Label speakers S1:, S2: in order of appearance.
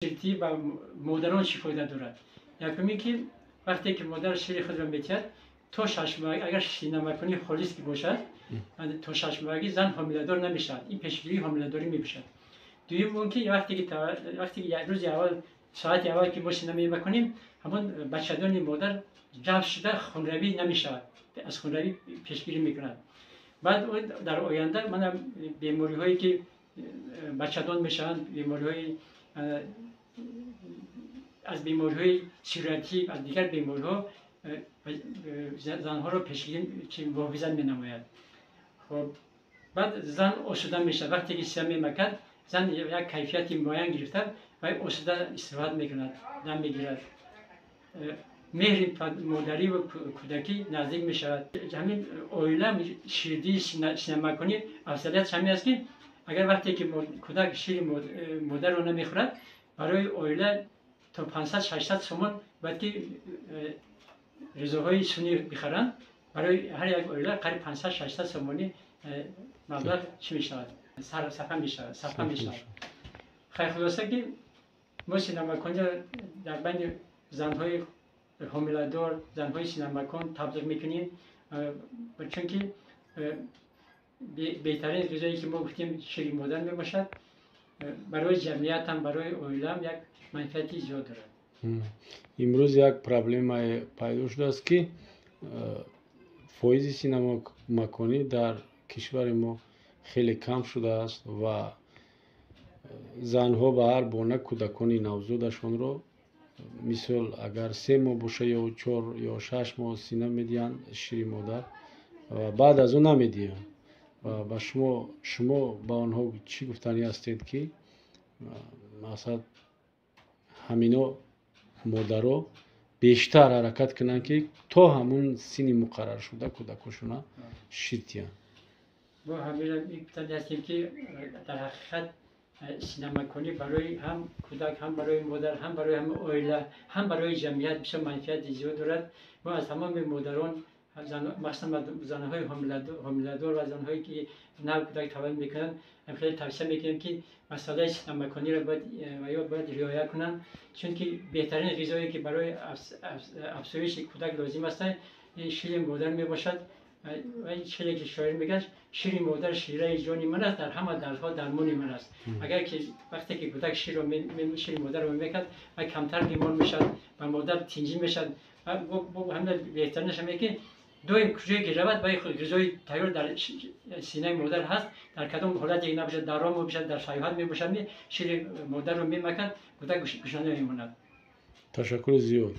S1: شیرتی با مادران چی فایده دارد؟ یکمی که وقتی که مادر شیر خود را میتید تا 6 ماه اگر سینه مکانی خالص که باشد تا 6 ماهگی زن حامله دار نمیشد. این پیشگیری حامله داری میباشد. دویم اون که وقتی که یک روز اول ساعت اول که ما سینه میکنیم همون بچه‌دان مادر جذب شده خونروی نمیشود، از خونروی پیشگیری میکند. بعد در آینده من بیماری هایی که بچه‌دان میشن، بیماری های از بیماری های صورتی از دیگر بیماری ها زنها را پیشگیری محافظت می نماید. خب بعد زن آسوده میشه. وقتی که سینه میکند زن یک کیفیت معین گرفته و آسوده استراحت میکند، دم میگیرد. مهر مادری و کودکی نزدیک می شود. همین اویله شیردی سینه مکانی افضلیت همین است که اگر وقتی که کودک شیر مادر رو نمیخورد برای اویله تا 500-600 سومن باید که غذاهای سنی بخرند. برای هر یک اویله قریب 500-600 سومنی مبلغ چی می شود؟ صرفه می شود. خیلی خلاصه که ما سینه مکانی در بین زنهای حامله دار، زنهای سینه مکان تبلیغ میکنیم، چون که بهترین غذایی که ما گفتیم شیر مادر میباشد. برای جمعیت هم برای اویله هم یک منفعتی زیاد دارد.
S2: امروز یک پرابلم پیدا شده است که فایز سینه مکانی در کشور ما خیلی کم شده است و زنها به هر گونه کودکان نوزادشان را مثال اگر 3 ماه باشه یا 4 یا 6 ماه سینه میدین شیر مادر و بعد از اون نمیدین. و با شما با آنها چی گفتنی هستید که مثلا همینا مادرها بیشتر حرکت کنن که تا همون سینی مقرر شده کودکاشون شیر تیان؟
S1: ما همیشه میگفتن هستیم که در حقیقت سینه مکانی برای هم کودک، هم برای مادر، هم برای هم اویله، هم برای جمعیت بسیار منفعت زیاد دارد. ما از تمام مادران مثلا زنهای حامله دار و زنهایی که نو کودک تولد میکنن خیلی توصیه میکنیم که مسئله سینه مکانی را باید رعایت کنن، چون که بهترین غذایی که برای افزایش کودک لازم است شیر مادر میباشد. و این چیزی که شاعر میگه شیر مادر شیره جان من است، در همه دردها درمان من است. اگر که وقتی که کودک شیر مادر رو میکرد و کمتر بیمار میشد و مادر تنجی میشد. و همین بهترینش همه که دوی کجایی که رود باید غذای تیار در سینه مادر هست، در کدام حالت یک نباشد، در راه میباشد، در سیاحت میباشد، شیر مادر رو میمکد کودک گشنه نمیماند.
S2: تشکر زیاد.